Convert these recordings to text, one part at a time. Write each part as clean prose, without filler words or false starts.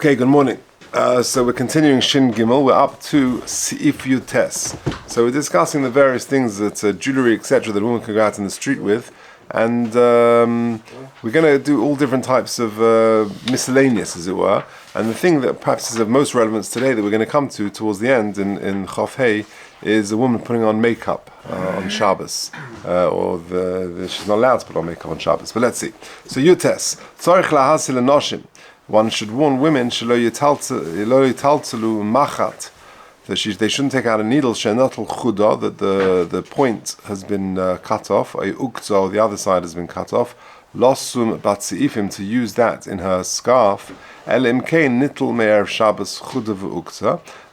Okay, good morning. So we're continuing Shin Gimel. We're up to Seif Yutes. So we're discussing the various things that jewelry, etc., that a woman can go out in the street with, and we're going to do all different types of miscellaneous, as it were. And the thing that perhaps is of most relevance today that we're going to come to towards the end in Chof Hey is a woman putting on makeup on Shabbos, she's not allowed to put on makeup on Shabbos. But let's see. So Yutes Tzorich lahasil enoshim. One should warn women machat, that they shouldn't take out a needle that the point has been cut off, or the other side has been cut off, to use that in her scarf,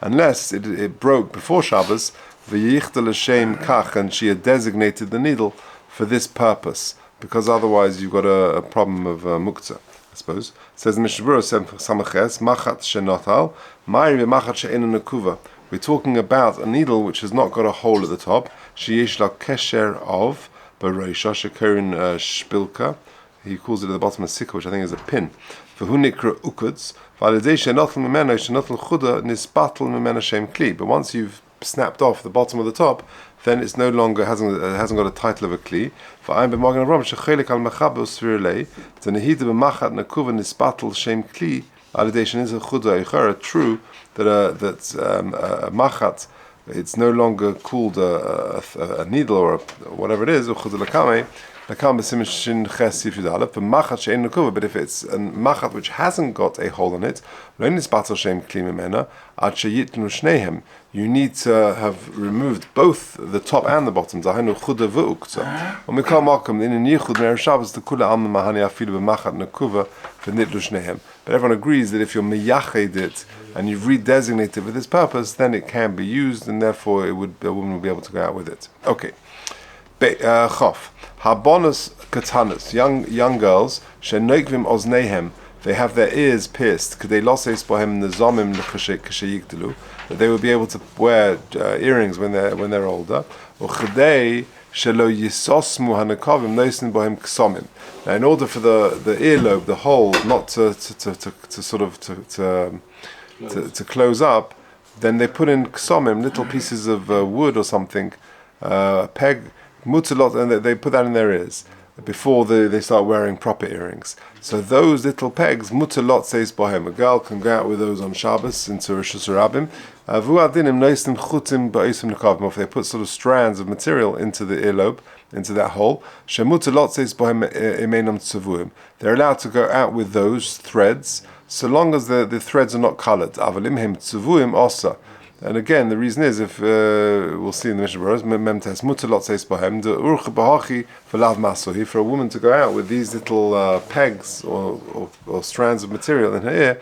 unless it broke before Shabbos, and she had designated the needle for this purpose, because otherwise you've got a problem of muktzah, I suppose. It says in Mishnah Samaches, machat shenotal, ma'ir v'machat she'enu nekuva. We're talking about a needle which has not got a hole at the top. Sheyesh la kesher of b'roisha shekorin shpilka. He calls it at the bottom a sikha, which I think is a pin. V'hu nikra ukuds. V'alidei she'notal memeno she'notal chuda nisbatel memeno shem kli. But once you've snapped off the bottom of the top, then it's no longer hasn't got a title of a kli. V'ayim b'magen avram shechelik al mechabe usvirulei. Zenehida b'machat nekuva nisbatel shem kli. Alidation is a chuda eichara. True that a machat, it's no longer called a needle or whatever it is. Chuda lakame. But if it's a machat which hasn't got a hole in it, you need to have removed both the top and the bottom. But everyone agrees that if you're miyached it and you've redesignated it for this purpose, then it can be used, and therefore a woman will be able to go out with it. Okay. Chof. Habonus katanas, young girls, shenoikvim oznehem, they have their ears pierced, that they will be able to wear earrings when they're older. Now, in order for the earlobe, the hole, not to close up, then they put in ksomim, little pieces of wood or something, a peg, mutalot, and they put that in their ears before they start wearing proper earrings. So those little pegs, mutalot says bohem, a girl can go out with those on Shabbos into Rishus Rabbim. If they put sort of strands of material into the earlobe, into that hole, shemutalot says bohem emenam tzavuim. They're allowed to go out with those threads so long as the threads are not colored. Avalimhem tzavuim osa. And again, the reason is, if we'll see in the Mishnah Berurah, memtes mutalot says bohem the urch bahachi v'lav masohi, for a woman to go out with these little pegs or strands of material in her ear,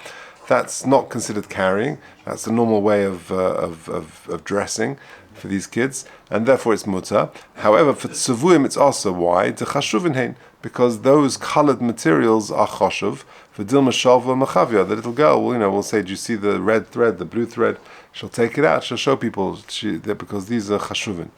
that's not considered carrying. That's the normal way of dressing for these kids, and therefore it's mutar. However, for tzavuim it's also why the chashuvin hein, because those colored materials are chashuv. For dilma shalva machavia, the little girl will say, do you see the red thread, the blue thread? She'll take it out, she'll show people because these are chashuvin.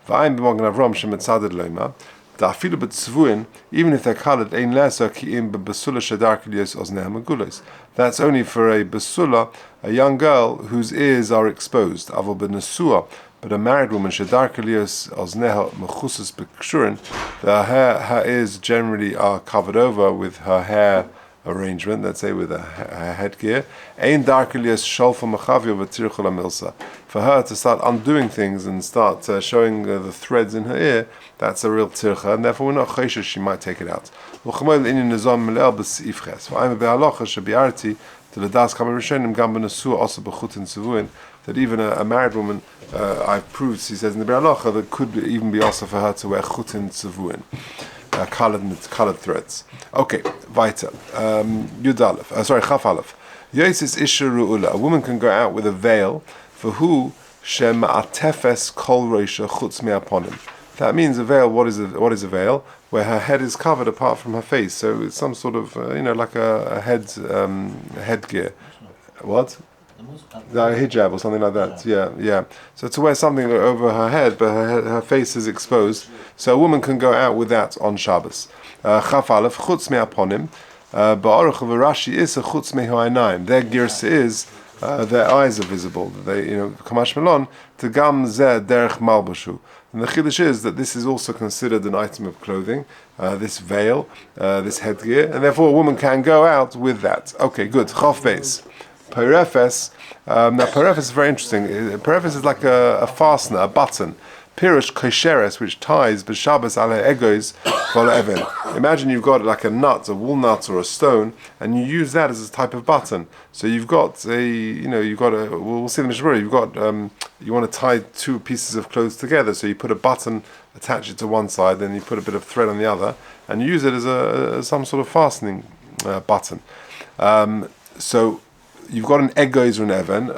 V'ayim b'magen avram shemetzaded loima, da'afilu b'tzvuin, even if they're colored, ein lesa ki'im b'basula shadar k'liyos ozneha megulos. That's only for a basula, a young girl whose ears are exposed. Avol b'nesua, but a married woman, shadar k'liyos ozneha mechusus b'kshurin, her ears generally are covered over with her hair arrangement, let's say with a headgear. For her to start undoing things and start showing the threads in her ear, that's a real tircha, and therefore we're not chayshish she might take it out. That even a married woman, I've proved, he says in the Biur Halacha, that could even be also for her to wear chutin tzevuin. Colored threads. Okay, weiter. Chaf Aleph. Yosis Isha Ru'ula. A woman can go out with a veil for who shema'atefes kol roisha chutz me'aponim. That means a veil. What is a veil? Where her head is covered apart from her face. So it's some sort of like a headgear. What? The hijab or something like that. Yeah. So to wear something over her head, but her face is exposed. So a woman can go out with that on Shabbos. Chaf Aleph chutz me'aponim. Ba'aruch of Rashi is a chutz mehu einayim. Their girsa is their eyes are visible. They, kamash melon to gam zeh derech malbushu. And the chiddush is that this is also considered an item of clothing, this veil, this headgear, and therefore a woman can go out with that. Okay, good. Chof beis. Perefes. Now perefes is very interesting. Perefes is like a fastener, a button. Pirush kosheres, which ties b'Shabbos ale egois v'ala even. Imagine you've got like a nut, a walnut or a stone, and you use that as a type of button. So you've got we'll see in the Mishnah, you've got, you want to tie two pieces of clothes together, so you put a button, attach it to one side, then you put a bit of thread on the other, and you use it as some sort of fastening button. So you've got an egois or an even,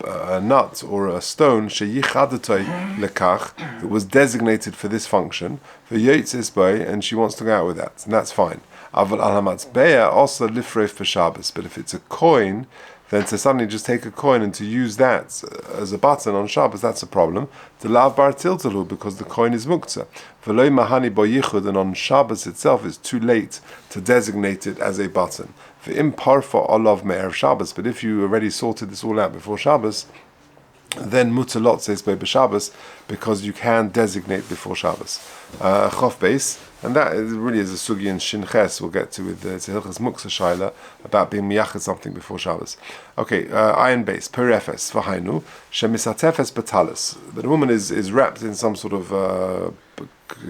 a nut or a stone that was designated for this function, and she wants to go out with that, and that's fine. Also for Shabbos, but if it's a coin, then to suddenly just take a coin and to use that as a button on Shabbos, that's a problem. The lav bar tiltalu, because the coin is muktzah. V'loi mahani bo yichud, and on Shabbos itself it's too late to designate it as a button. V'im parfa olav me'erev Shabbos, but if you already sorted this all out before Shabbos, then mutalot says by Shabbos, because you can designate before Shabbos. Chof beis, and that really is a sugi in Shinches we'll get to with the Hilchas Muksa Shaila about being miyachid something before Shabbos. Okay, iron base, perefes, v'hainu, shemisatefes batalis. The woman is wrapped in some sort of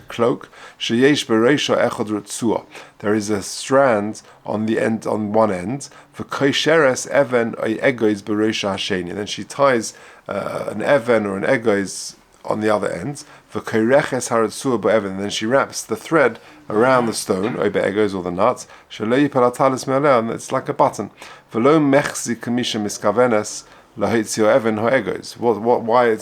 cloak. Sheyesh bereisha echad rutzua. There is a strand on the end, on one end. V'koisheres even egois bereisha hasheni. And then she ties an even or an egois on the other end. V'koireches haratzua be'even. And then she wraps the thread around the stone, or be'egois or the nuts. Shalei palatalis me'aleh, and it's like a button. V'lo mechzi kamisha miskavenes. Why it's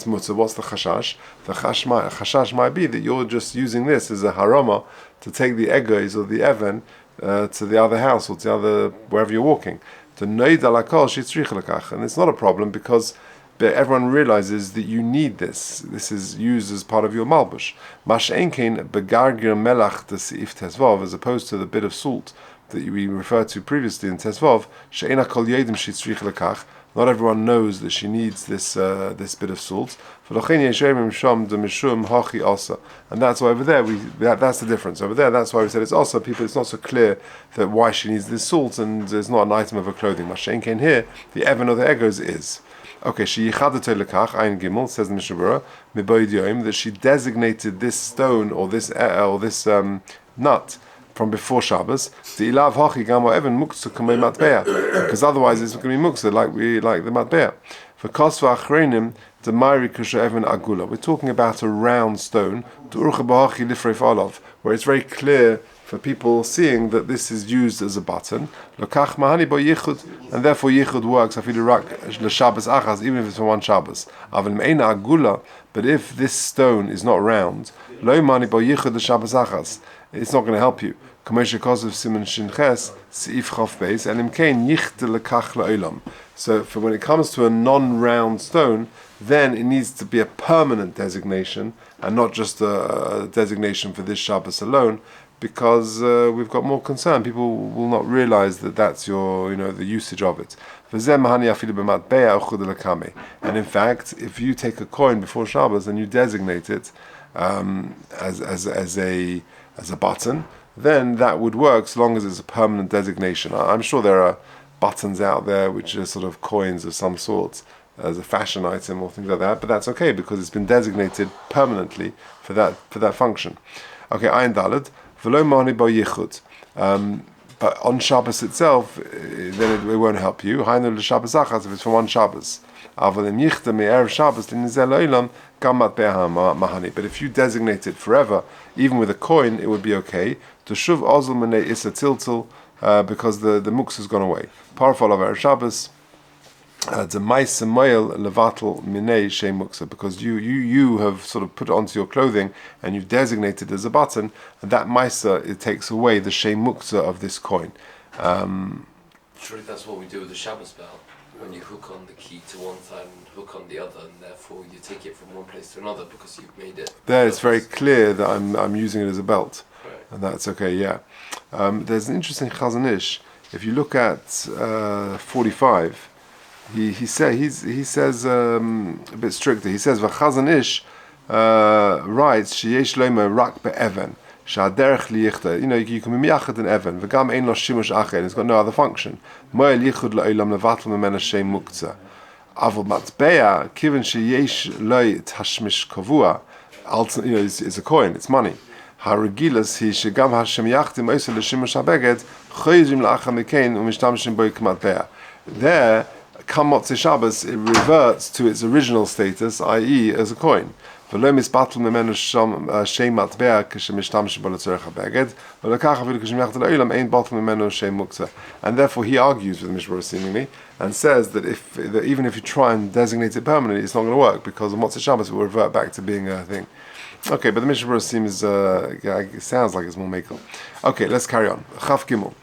mutter? What's the chashash? The chashash might be that you're just using this as a harama to take the egois or the even to the other house or to the other wherever you're walking. And it's not a problem because everyone realizes that you need this. This is used as part of your malbush. Mash'enkein begargir melach the seif tezvav, as opposed to the bit of salt that we referred to previously in tezvav. She'ena kol yedim shetzrich lekach. Not everyone knows that she needs this bit of salt. And that's why over there that's the difference. Over there, that's why we said it's also people. It's not so clear that why she needs this salt, and it's not an item of her clothing. Mashenkein here, the even or the egos is. Okay, she yichadete lekach ayin gimel, says the Mishnah Berurah miboid yoim, that she designated this stone or this nut from before Shabbos, because otherwise it's going to be muksa like the matbeah. For kosva achreinim the ma'iri kusha even agula. We're talking about a round stone, where it's very clear for people seeing that this is used as a button. Lokach mahani bo yichud, and therefore yichud works afilu rak l'Shabbos achas, even if it's for one Shabbos. Aval me'ena agula, but if this stone is not round, lo mahani bo yichud l'Shabbos achas, it's not going to help you. So for when it comes to a non-round stone, then it needs to be a permanent designation and not just a designation for this Shabbos alone, because we've got more concern. People will not realize that that's the usage of it. And in fact, if you take a coin before Shabbos and you designate it as a button, then that would work so long as it's a permanent designation. I'm sure there are buttons out there which are sort of coins of some sort as a fashion item or things like that, but that's okay because it's been designated permanently for that function. Okay, Ayin Daled, V'lo mani bo yichud. But on Shabbos itself, then it won't help you. Hainu l'Shabbos achas, if it's for one Shabbos. Aval im yichta me'erev Shabbos l'nizel oilam gam matbe'ah mahani. But if you designate it forever, even with a coin, it would be okay. To shuv ozl menei isa tiltil, because the muksa has gone away. Powerful of erev Shabbos. The ma'isa moel levatel minei shei muksa, because you have sort of put it onto your clothing and you've designated it as a button, and that ma'isa, it takes away the shei muksa of this coin. Surely that's what we do with the Shabbos bell. When you hook on the key to one side and hook on the other, and therefore you take it from one place to another because you've made it. There, it's very clear that I'm using it as a belt, Right. and that's okay. Yeah. There's an interesting Chazon Ish. If you look at 45, he says a bit stricter. He says Chazon Ish writes sheyesh loimer rak be'even. You can be miyachad an even. V'gam ein lo shimush acher. It's got no other function. Mo'el yichud la'olam levatl memena shem muktzah. Avol matbeya kiven sheyesh loy tashmish kavua. It's a coin. It's money. Haragilas he shegam hashem yachdim oisel l'shimush habeged choyzim la'achar mikein u'mishtamshim boi k'matbeya. There, come Motzei Shabbos, it reverts to its original status, i.e., as a coin. ולא מספטל ממנו שם מטבע כשמשתמש בו לצורך הבגד, ולכך אפילו כשמייחד לעולם אין בטל ממנו שם מוקצה. And therefore he argues with Mishra seemingly, and says that even if you try and designate it permanently, it's not going to work, because on Motzei Shabbos it will revert back to being a thing. Okay, but the Mishra seems, it sounds like it's more makel. Okay, let's carry on. Chaf Gimel.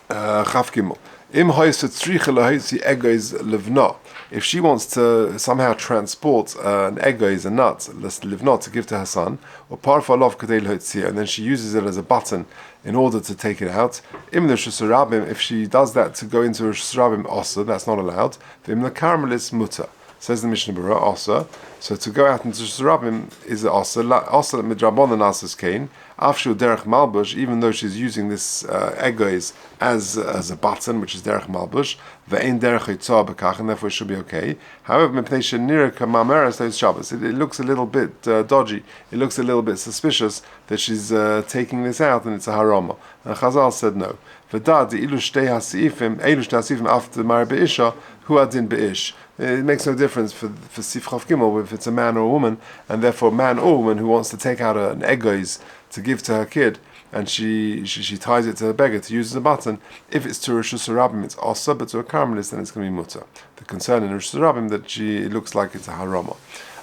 Chaf Gimel. Im hoyse tzricha lahoysi egois levna. If she wants to somehow transport an egois, a nut, levna, to give to her son, or parfa lov kadei lahotzia, and then she uses it as a button in order to take it out. Im l'shusarabim, if she does that to go into a shusarabim osa, that's not allowed. Im l'karmelis muta. Says the Mishnah Berurah, osa. So to go out into shusarabim is osa. Osa midrabanan asas kain. Afshu derech malbush, even though she's using this egois as a button, which is derech malbush, ve'ein derech yitzah b'kach, and therefore it should be okay. However, mipnei shenira kamameres those Shabbos, it looks a little bit dodgy. It looks a little bit suspicious that she's taking this out, and it's a harama. And Chazal said no. V'dad ilu shtei hasifim after mar be'isha hu adin be'ish. It makes no difference for Sif Chav Gimel if it's a man or a woman, and therefore a man or woman who wants to take out an egois to give to her kid, and she ties it to her beggar to use as a button. If it's to Rosh Hashanah, it's osa, but to a Carmelist, then it's going to be mutter. The concern in Rosh Hashanah that it looks like it's a harama.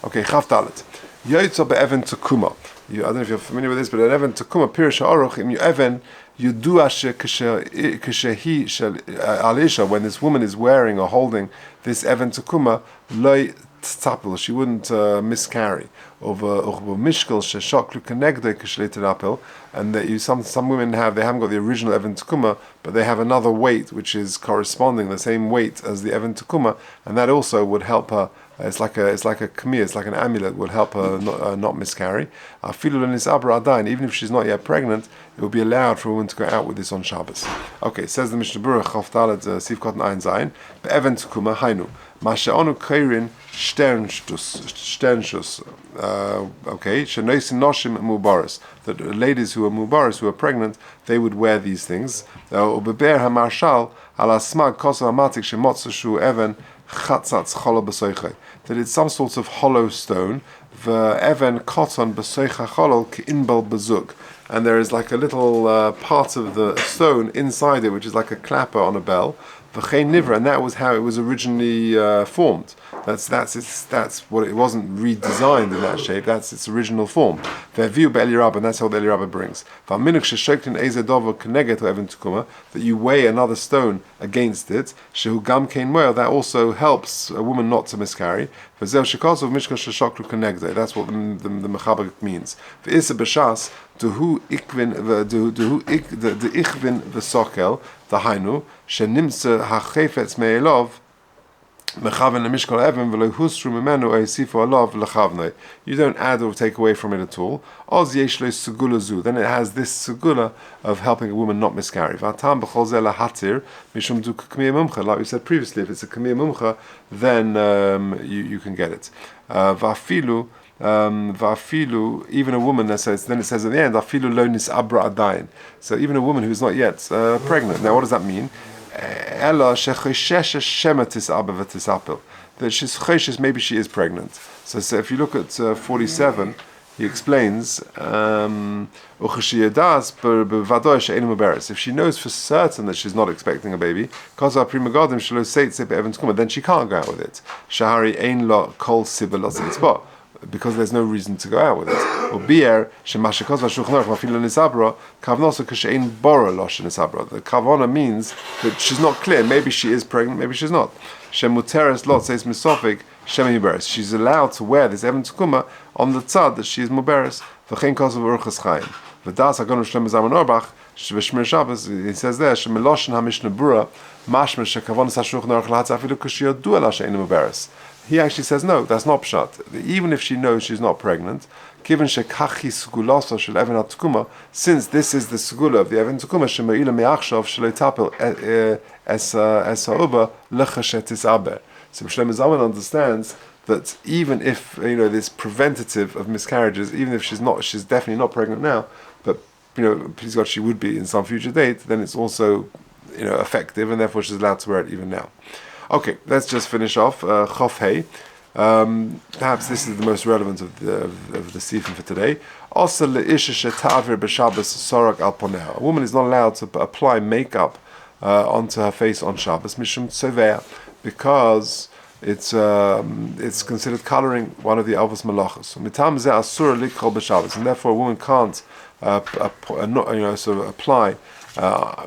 Okay, Chav Dalet. Yoytza be'even Tekuma. I don't know if you're familiar with this, but an even Tekuma, Pirish Orach, im even Yudua Keshehi Alisha, when this woman is wearing or holding this even Tekuma, loy tzapel, she wouldn't miscarry. Over mishkel sheshoklu kenegde keshleterapel, and that some women they haven't got the original even Tekuma, but they have another weight which is corresponding the same weight as the even Tekuma, and that also would help her. It's like a kamir, it's like an amulet, would help her not miscarry. Even if she's not yet pregnant, it will be allowed for a woman to go out with this on Shabbos. Okay, says the Mishnah Berurah, Chaf Dalet Sivkot Ein Zayin, be'even Tekuma hainu masha'onu kairin sternshus. Okay, shenoisin noshim mubaris. That ladies who are mubaris, who are pregnant, they would wear these things. Ubeber hamarshal ala smag kosa hamatik shemotzashu even chatzatz cholo b'soichei. That it's some sort of hollow stone. Even koton b'soicha cholol k'inbel bezug. And there is like a little part of the stone inside it, which is like a clapper on a bell. V'chein nivra, and that was how it was originally formed. That's what it wasn't redesigned in that shape. That's its original form. Ve'viu be'elirab, and that's how the elirab brings. V'minuk sheshoktin ezedover connected to even Tekuma, that you weigh another stone against it. Shehu gam kein moel, that also helps a woman not to miscarry. V'zeu shekosov mishkan sheshoklu connected. That's what the mechaber means. Ve'isa b'shas duhu ikvin the ikvin v'sokel the hainu shenimtze hachefetz me'elov. You don't add or take away from it at all. Then it has this segula of helping a woman not miscarry. Like we said previously, if it's a kamir mumcha, then you can get it. Even a woman, then it says at the end, so even a woman who is not yet pregnant. Now what does that mean? That she's choshes, maybe she is pregnant. So if you look at 47, he explains, if she knows for certain that she's not expecting a baby, then she can't go out with it. because there's no reason to go out with it. Or bier shemashikos v'shulchan aruch mafilo nisabra kavnosa kashein bora losh nisabra. The kavona means that she's not clear. Maybe she is pregnant, maybe she's not. Shemuteres lot says misofik shemi muberes. She's allowed to wear this even tekuma on the tzad that she is muberes. V'chein kosav uruchas Chaim. V'das hagon Shlomo Zalman Auerbach shv'shmir Shabbos. He says there shemeloshen hamishnah bura mashma shekavonas hashulchan aruch lahatz afilu kashiyodua la she'ein muberes. He actually says no, that's not pshat. Even if she knows she's not pregnant, given shekachi sugulaso shel even tekuma, since this is the sugula of the even tekuma shemeila me'achshav shelo tapel es ha'uba lechashetis aber. So Shlomo Zalman understands that even if this preventative of miscarriages, even if she's definitely not pregnant now, but please God she would be in some future date, then it's also effective, and therefore she's allowed to wear it even now. Okay, let's just finish off. Chof Hey. Perhaps this is the most relevant of the sifim for today. Also, le'isha shetavir b'Shabbos sorak al poneha. A woman is not allowed to apply makeup onto her face on Shabbos mishum tzovea, because it's considered coloring one of the avos malachos. Mitam zeh asur likhol b'Shabbos, and therefore a woman can't apply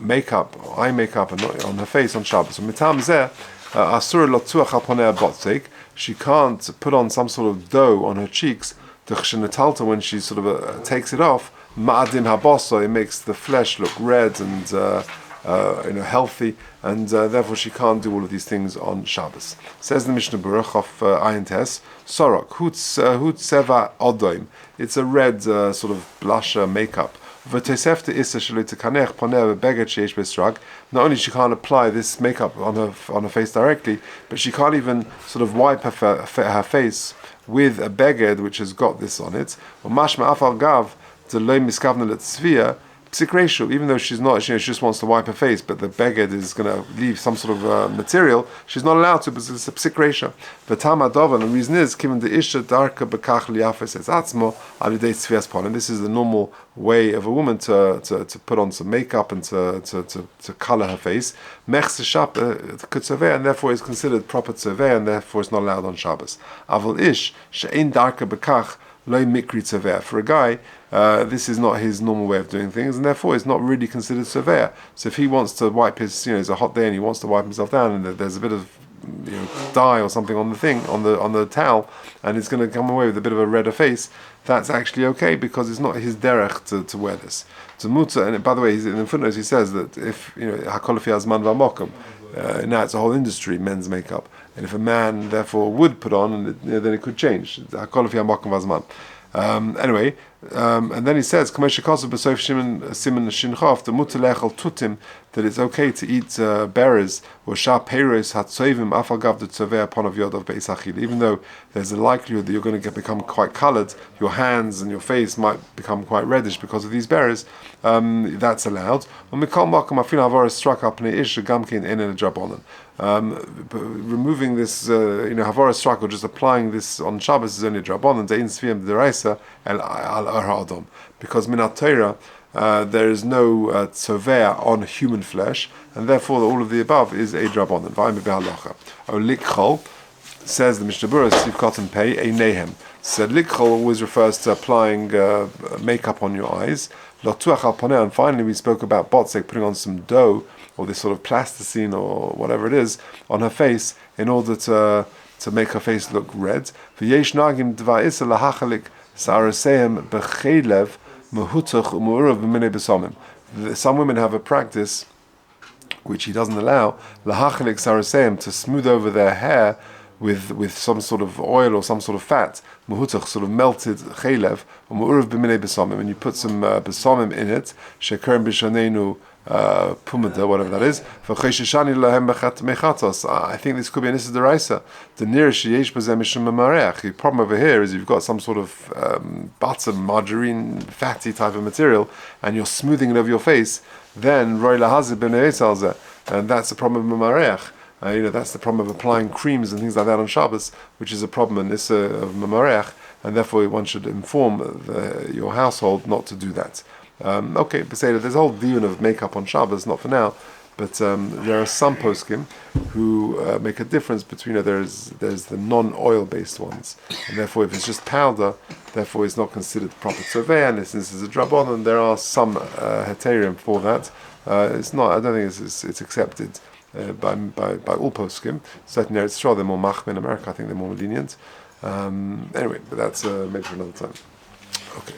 makeup, eye makeup, on her face on Shabbos. Mitam zeh asur lotuach al poneh botzek. She can't put on some sort of dough on her cheeks. When she sort of takes it off, ma'adim haboso, it makes the flesh look red and healthy, and therefore she can't do all of these things on Shabbos. Says the Mishnah Berurah of Ayin Tes, Sorok hut seva odoim. It's a red sort of blusher makeup. Not only she can't apply this makeup on her face directly, but she can't even sort of wipe her face with a beged which has got this on it. Even though she's not, she just wants to wipe her face, but the beged is going to leave some sort of material, she's not allowed to, because it's a psik reisha. The reason is, given the isha darka bekach liyafes es atzmo alidei tzvias pon, and this is the normal way of a woman to put on some makeup and to color her face, mech seshap kutzaveh, and therefore is considered proper tzaveh, and therefore it's not allowed on Shabbos. Aval ish she'ein darka bekach loy mikri tzaveh. For a guy, this is not his normal way of doing things, and therefore it's not really considered surveyor. So if he wants to wipe his, it's a hot day and he wants to wipe himself down, and there's a bit of dye or something on the thing, on the towel, and he's going to come away with a bit of a redder face, that's actually okay, because it's not his derech to wear this. To muta, and by the way, in the footnotes he says that if hakol fi hazman v'mokum, now it's a whole industry, men's makeup, and if a man therefore would put on, then it could change. Hakol fi hazman v'zman. Anyway, and then he says, that it's okay to eat berries or even though there's a likelihood that you're going to become quite colored, your hands and your face might become quite reddish because of these berries. That's allowed. Removing this, havara struck, or just applying this on Shabbos is only a drabonon, dein sviam deraisa el al because minat Torah there is no tzovea on human flesh, and therefore all of the above is a drabonon. V'ayim b'halacha. O likchol, says the Mishnah Berurah, Siv Cotton Pei, a nehem. Said likchol always refers to applying makeup on your eyes. Lotuach al paneh, and finally we spoke about botzek, putting on some dough or this sort of plasticine or whatever it is on her face in order to make her face look red. V'yesh nagim dva'isa lahachalik saraseim b'chelev mehutuch u'mu'urav b'minei b'samim. Some women have a practice which he doesn't allow, lahachalik saraseim, to smooth over their hair with some sort of oil or some sort of fat, muhutach, sort of melted chelev, u'mu'urav b'minei b'samim, and you put some b'samim in it, sheker b'shanenu pumada, whatever that is. I think this could be an issa deraisa. The nearest sheyesh b'zeh mishum mareach. The problem over here is you've got some sort of butter, margarine, fatty type of material, and you're smoothing it over your face. Then roy lahazib b'nei, and that's the problem of mareach. That's the problem of applying creams and things like that on Shabbos, which is a problem in this of mareach, and therefore one should inform your household not to do that. Okay, but say that there's a whole deal of makeup on Shabbos, not for now. But there are some poskim who make a difference between there's the non-oil based ones, and therefore if it's just powder, therefore it's not considered proper tzoveh, and since it's a drabon, and there are some heterium for that. It's not. I don't think it's accepted by all poskim. Certainly, it's sure they're more machmir in America. I think they're more lenient. Anyway, but that's maybe for another time. Okay.